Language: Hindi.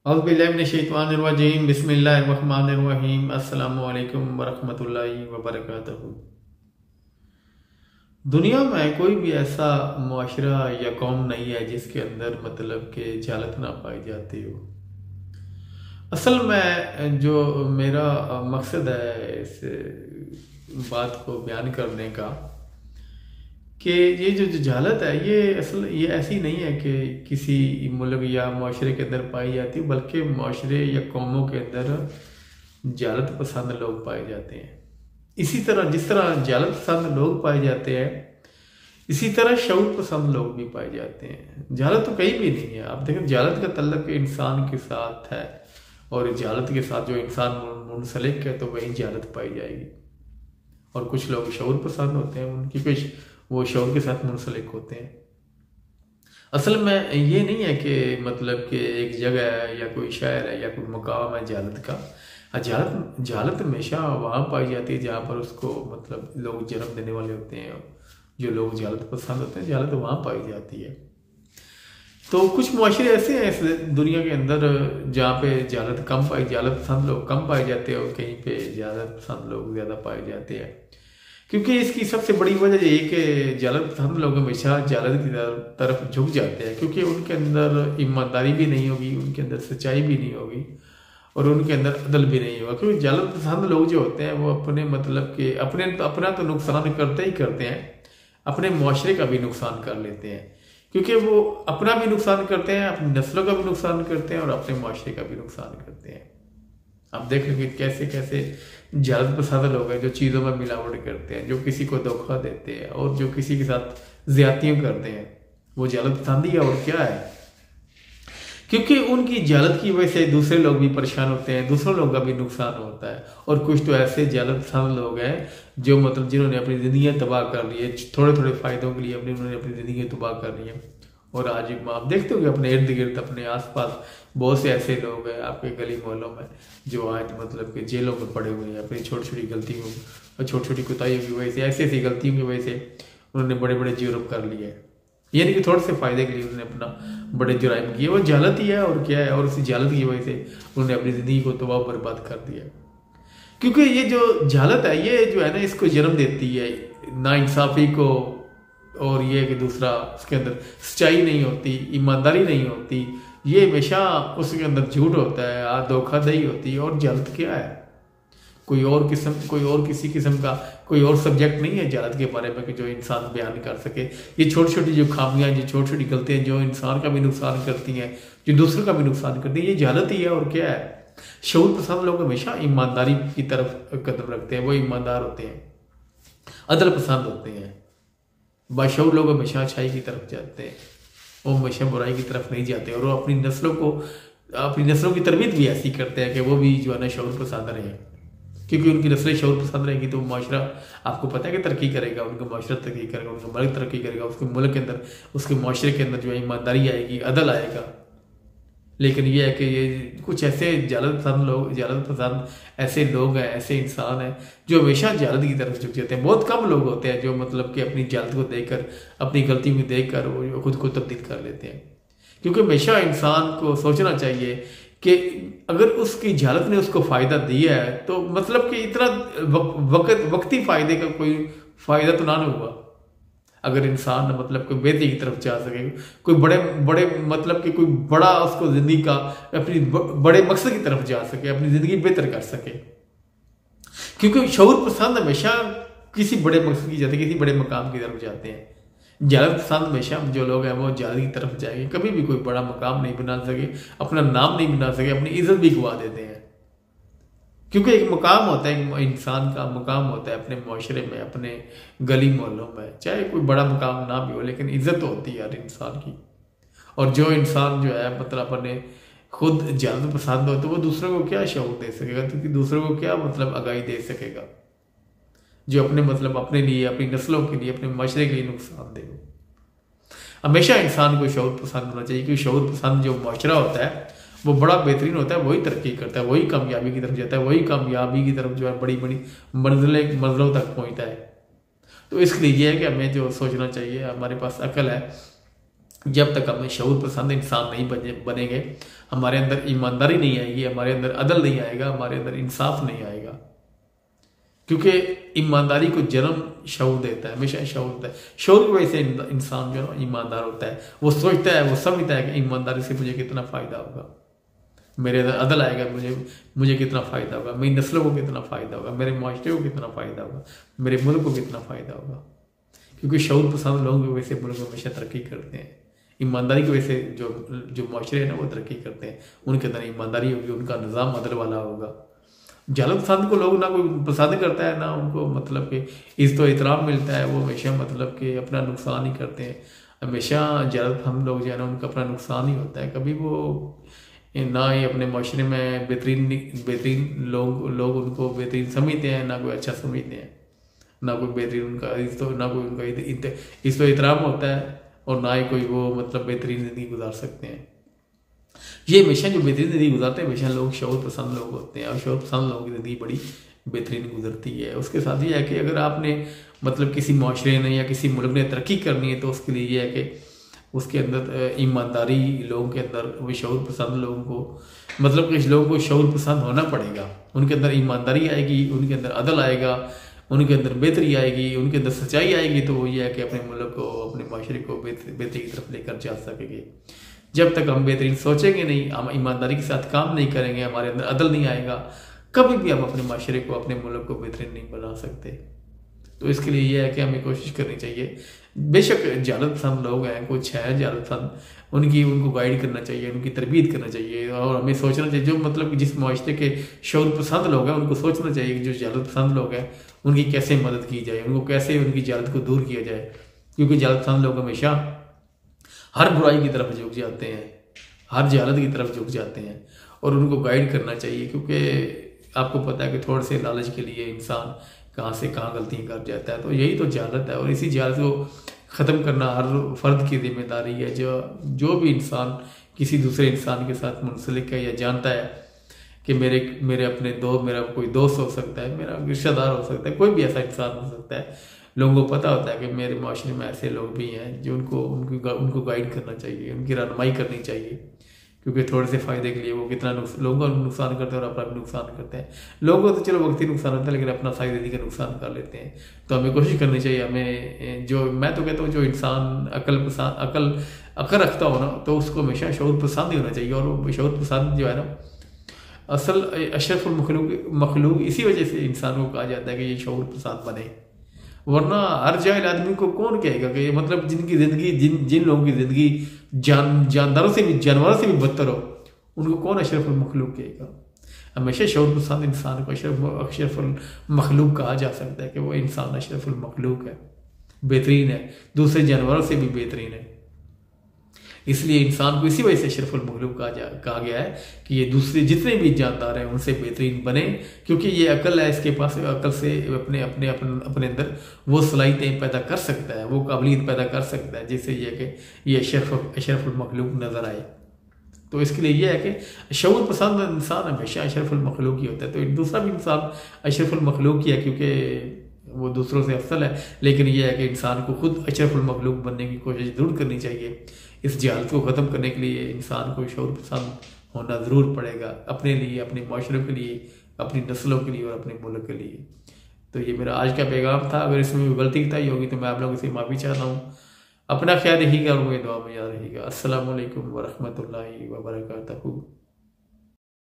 औज़ुबिल्लाहिमिनश्शैतानिर्रजीम बिस्मिल्लाहिर्रहमानिर्रहीम अस्सलामु अलैकुम वरहमतुल्लाहि वबरकातुहू। दुनिया में कोई भी ऐसा मुआशरा या कौम नहीं है जिसके अंदर मतलब कि जहालत ना पाई जाती हो। असल में जो मेरा मकसद है इस बात को बयान करने का कि ये जो जहालत है ये ऐसी नहीं है कि किसी मुल्क या माशरे के अंदर पाई जाती है, बल्कि माशरे या कौमों के अंदर जहालत पसंद लोग पाए जाते हैं। इसी तरह जिस तरह जहालत पसंद लोग पाए जाते हैं, इसी तरह शऊर पसंद लोग भी पाए जाते हैं। जहालत तो कहीं भी नहीं है। आप देखें, जहालत का तल्लुक इंसान के साथ है और जहालत के साथ जो इंसान मुंसलिक है तो वही जहालत पाई जाएगी। और कुछ लोग शऊर पसंद होते हैं, उनकी कुछ वो शऊर के साथ मुंसलिक होते हैं। असल में ये नहीं है कि मतलब कि एक जगह है या कोई शहर है या कोई मकाम है जहालत का। जहालत हमेशा वहाँ पाई जाती है जहाँ पर उसको मतलब लोग जन्म देने वाले होते हैं। जो लोग जहालत पसंद होते हैं, जहालत वहाँ पाई जाती है। तो कुछ मुआशरे ऐसे हैं इस दुनिया के अंदर जहाँ पे जहालत पसंद लोग कम पाए जाते हैं और कहीं पे जहालत पसंद लोग ज़्यादा पाए जाते हैं। क्योंकि इसकी सबसे बड़ी वजह ये कि जहालत पसंद लोग हमेशा जहालत की तरफ झुक जाते हैं, क्योंकि उनके अंदर ईमानदारी भी नहीं होगी, उनके अंदर सच्चाई भी नहीं होगी और उनके अंदर अदल भी नहीं होगा। क्योंकि जहालत पसंद लोग जो होते हैं वो अपने मतलब के अपना तो नुकसान करते ही करते हैं, अपने मुआशरे का भी नुकसान कर लेते हैं। क्योंकि वो अपना भी नुकसान करते हैं, अपनी नस्लों का भी नुकसान करते हैं और अपने मुआशरे का भी नुकसान करते हैं। आप देख लेंगे कैसे कैसे जहालत पसंद लोग हैं जो चीज़ों में मिलावट करते हैं, जो किसी को धोखा देते हैं और जो किसी के साथ ज्यादतियां करते हैं। वो जहालत पसंद ही है और क्या है। क्योंकि उनकी जहालत की वजह से दूसरे लोग भी परेशान होते हैं, दूसरों लोगों का भी नुकसान होता है। और कुछ तो ऐसे जहालत पसंद लोग हैं जो मतलब जिन्होंने अपनी ज़िंदगी तबाह कर ली है, थोड़े थोड़े फ़ायदों के लिए उन्होंने अपनी ज़िंदगी तबाह कर ली है। और आज आप देखते हो कि अपने इर्द गिर्द अपने आसपास बहुत से ऐसे लोग हैं आपके गली मोहल्लों में जो आज मतलब कि जेलों में पड़े हुए हैं अपनी छोटी छोटी गलतियों और छोटी छोटी कोताहियों की वजह से, ऐसी ऐसी गलतियों की वजह से उन्होंने बड़े बड़े जुर्म कर लिए हैं। यानी कि थोड़े से फायदे के लिए उन्होंने अपना बड़े जुराइम किए। वो जहालत ही है और क्या है। और उसी जहालत की वजह से उन्होंने अपनी ज़िंदगी को तबाह बर्बाद कर दिया। क्योंकि ये जो जहालत है ये जो है ना, इसको जन्म देती है नाइंसाफ़ी को। और ये कि दूसरा, उसके अंदर सच्चाई नहीं होती, ईमानदारी नहीं होती, ये हमेशा उसके अंदर झूठ होता है, धोखाधड़ी होती है। और जहालत क्या है, कोई और किसी किस्म का कोई और सब्जेक्ट नहीं है जहालत के बारे में कि जो इंसान बयान कर सके। ये छोटी छोटी जो खामियां, जो छोटी छोटी गलतियां जो इंसान का भी नुकसान करती हैं, जो दूसरों का भी नुकसान करती हैं, ये जहालत ही है और क्या है। शऊर पसंद लोग हमेशा ईमानदारी की तरफ कदम रखते हैं, वो ईमानदार होते हैं, अदल पसंद होते हैं। बाशऊर लोग हमेशा अच्छाई की तरफ जाते हैं, वो हमेशा बुराई की तरफ नहीं जाते। और वो अपनी नस्लों की तरबियत भी ऐसी करते हैं कि वो भी जो है ना शऊर पसंद रहे। क्योंकि उनकी नस्लें शऊर पसंद रहेगी तो माशरा आपको पता है कि तरक्की करेगा, उनका माशरा तरक्की करेगा, उनका मुल्क तरक्की करेगा, उसके मुल्क के अंदर, उसके माशरे के अंदर जो है ईमानदारी आएगी, अदल आएगा। लेकिन ये है कि ये कुछ ऐसे जहालत पसंद ऐसे लोग हैं, ऐसे इंसान हैं जो हमेशा जहालत की तरफ झुक जाते हैं। बहुत कम लोग होते हैं जो मतलब कि अपनी जहालत को देखकर, अपनी गलती को देखकर वो खुद को तब्दील कर लेते हैं। क्योंकि हमेशा इंसान को सोचना चाहिए कि अगर उसकी जहालत ने उसको फ़ायदा दिया है तो मतलब कि इतना वक्ती फ़ायदे का कोई फ़ायदा तो ना हुआ। अगर इंसान मतलब कोई बेहतरी की तरफ जा सके, कोई बड़े बड़े मतलब कि कोई बड़ा उसको जिंदगी का अपनी बड़े मकसद की तरफ जा सके, अपनी जिंदगी बेहतर कर सके। क्योंकि शऊर पसंद हमेशा किसी बड़े मकसद की जाते हैं, किसी बड़े मकाम की तरफ जाते हैं। जहालत पसंद हमेशा जो लोग हैं वो जहालत की तरफ जाएंगे, कभी भी कोई बड़ा मकाम नहीं बना सके, अपना नाम नहीं बना सके, अपनी इज्जत भी गवा देते हैं। क्योंकि एक मकाम होता है, एक इंसान का मकाम होता है अपने माशरे में, अपने गली मोहल्लों में, चाहे कोई बड़ा मकाम ना भी हो, लेकिन इज्जत तो होती है हर इंसान की। और जो इंसान जो है मतलब अपने खुद जहालत पसंद हो तो वो दूसरों को क्या शऊर दे सकेगा, क्योंकि दूसरों को क्या मतलब आगाही दे सकेगा जो अपने मतलब अपने लिए, अपनी नस्लों के लिए, अपने माशरे के लिए नुकसान दे। हमेशा इंसान को शऊर पसंद होना चाहिए, क्योंकि शऊर पसंद जो माशरा होता है वो बड़ा बेहतरीन होता है, वही तरक्की करता है, वही कामयाबी की तरफ जाता है, वही कामयाबी की तरफ जो है बड़ी बड़ी मंजिलों तक पहुंचता है। तो इसलिए ये है कि हमें जो सोचना चाहिए, हमारे पास अकल है, जब तक हम शऊर पसंद इंसान नहीं बनेंगे, हमारे अंदर ईमानदारी नहीं आएगी, हमारे अंदर अदल नहीं आएगा, हमारे अंदर इंसाफ नहीं आएगा। क्योंकि ईमानदारी को जन्म शऊर देता है, हमेशा शऊर होता है। शऊर की वजह से इंसान जो है ईमानदार होता है। वो सोचता है, वो समझता है कि ईमानदारी से मुझे कितना फ़ायदा होगा, मेरे अंदर अदल आएगा, मुझे कितना फ़ायदा होगा, मेरी नस्लों को कितना फ़ायदा होगा, मेरे माशरे को कितना फ़ायदा होगा, मेरे मुल्क को कितना फ़ायदा होगा। क्योंकि शऊर पसंद लोगों की वजह से मुल्क हमेशा तरक्की करते हैं। ईमानदारी की वजह से जो माशरे हैं ना वो तरक्की करते हैं। उनके अंदर ईमानदारी होगी, उनका निज़ाम अदल वाला होगा। जालत पसंद को लोग ना कोई पसंद करता है, ना उनको मतलब कि इज़्ज़त व एहतराम मिलता है। वो हमेशा मतलब कि अपना नुकसान ही करते हैं। हमेशा जालत पसंद लोग जो है ना उनका अपना नुकसान ही होता है। कभी वो ना ही अपने माशरे में बेहतरीन लोग उनको बेहतरीन समझते हैं, ना कोई अच्छा समझते हैं, ना कोई बेहतरीन उनका ना कोई उनका इज़्ज़त व एहतराम होता है, और ना ही कोई वो मतलब बेहतरीन ज़िंदगी गुजार सकते हैं। ये हमेशा जो बेहतरीन ज़िंदगी गुजारते हैं हमेशा लोग शऊर पसंद लोग होते हैं, और शऊर पसंद लोगों की ज़िंदगी बड़ी बेहतरीन गुजरती है। उसके साथ ये है कि अगर आपने मतलब किसी माशरे ने या किसी मुल्क ने तरक्की करनी है, तो उसके लिए ये है कि उसके अंदर ईमानदारी लोगों के अंदर, वो शऊर पसंद लोगों को मतलब कुछ लोगों को शऊर पसंद होना पड़ेगा। उनके अंदर ईमानदारी आएगी, उनके अंदर अदल आएगा, उनके अंदर बेहतरी आएगी, उनके अंदर सच्चाई आएगी। तो वो ये है कि अपने मुल्क को, अपने माशरे को बेहतरी की तरफ लेकर जा सकेंगे। जब तक हम बेहतरीन सोचेंगे नहीं, हम ईमानदारी के साथ काम नहीं करेंगे, हमारे अंदर अदल नहीं आएगा, कभी भी हम अपने माशरे को, अपने मुल्क को बेहतरीन नहीं बना सकते। तो इसके लिए यह है कि हमें कोशिश करनी चाहिए। बेशक जालत पसंद लोग हैं, कुछ है जालत पसंद, उनको गाइड करना चाहिए, उनकी तरबियत करना चाहिए, और हमें सोचना चाहिए जो मतलब जिस माशरे के शऊर पसंद लोग हैं उनको सोचना चाहिए कि जो जालत पसंद लोग हैं उनकी कैसे मदद की जाए, उनको कैसे उनकी जालत को दूर किया जाए। क्योंकि जालत पसंद लोग हमेशा हर बुराई की तरफ झुक जाते हैं, हर जहालत की तरफ झुक जाते हैं, और उनको गाइड करना चाहिए। क्योंकि आपको पता है कि थोड़े से लालच के लिए इंसान कहाँ से कहाँ गलतियाँ कर जाता है। तो यही तो जहालत है, और इसी जहालत को ख़त्म करना हर फर्द की जिम्मेदारी है। जो भी इंसान किसी दूसरे इंसान के साथ मुंसलिक है या जानता है कि मेरे अपने मेरा कोई दोस्त हो सकता है, मेरा रिश्तेदार हो सकता है, कोई भी ऐसा इंसान हो सकता है, लोगों को पता होता है कि मेरे माशरे में ऐसे लोग भी हैं जो उनको गाइड करना चाहिए, उनकी रहनुमाई करनी चाहिए। क्योंकि थोड़े से फ़ायदे के लिए वो कितना लोगों का नुकसान करते हैं और अपना भी नुकसान करते हैं। लोगों को तो चलो वक्ती नुकसान होता है, लेकिन अपना सारी ज़िंदगी का नुकसान कर लेते हैं। तो हमें कोशिश करनी चाहिए, हमें मैं तो कहता हूँ जो इंसान अकल रखता हो ना, तो उसको हमेशा शऊर पसंद ही होना चाहिए। और वो शऊर पसंद जो है ना, असल अशरफुल मखलूक इसी वजह से इंसान को कहा जाता है कि ये शऊर पसंद बने। वरना हर जाहिल आदमी को कौन कहेगा कि मतलब जिनकी ज़िंदगी जिन लोगों की ज़िंदगी जानदारों से भी, जानवरों से भी बदतर हो, उनको कौन अशरफुल मखलूक कहेगा। हमेशा शऊर पसंद इंसान को अशरफुल मखलूक कहा जा सकता है कि वो इंसान अशरफुल मखलूक है, बेहतरीन है, दूसरे जानवरों से भी बेहतरीन है। इसलिए इंसान को इसी वजह से अशरफुल मखलूक कहा गया है कि ये दूसरे जितने भी जानदार हैं उनसे बेहतरीन बने। क्योंकि ये अकल है, इसके पास अकल से अपने अंदर वो सलाहियतें पैदा कर सकता है, वो काबिलियत पैदा कर सकता है, जिससे ये अशरफुल मखलूक नज़र आए। तो इसके लिए यह है कि शऊर पसंद इंसान हमेशा अशरफुल मखलूक ही होता है। तो दूसरा भी इंसान अशरफुल मखलूक ही है, क्योंकि वो दूसरों से अफसल है। लेकिन यह है कि इंसान को खुद अशरफुल मखलूक बनने की कोशिश ज़रूर करनी चाहिए। इस जहालत को ख़त्म करने के लिए इंसान को शऊर पसंद होना ज़रूर पड़ेगा, अपने लिए, अपने माशरे के लिए, अपनी नस्लों के लिए और अपने मुल्क के लिए। तो ये मेरा आज का पैगाम था। अगर इसमें कोई गलती बताई होगी तो मैं आप लोगों से माफ़ी चाहता हूँ। अपना ख्याल रखिएगा और मेरी दुआ में याद रहिएगा। अस्सलामु अलैकुम व रहमतुल्लाहि व बरकातहू।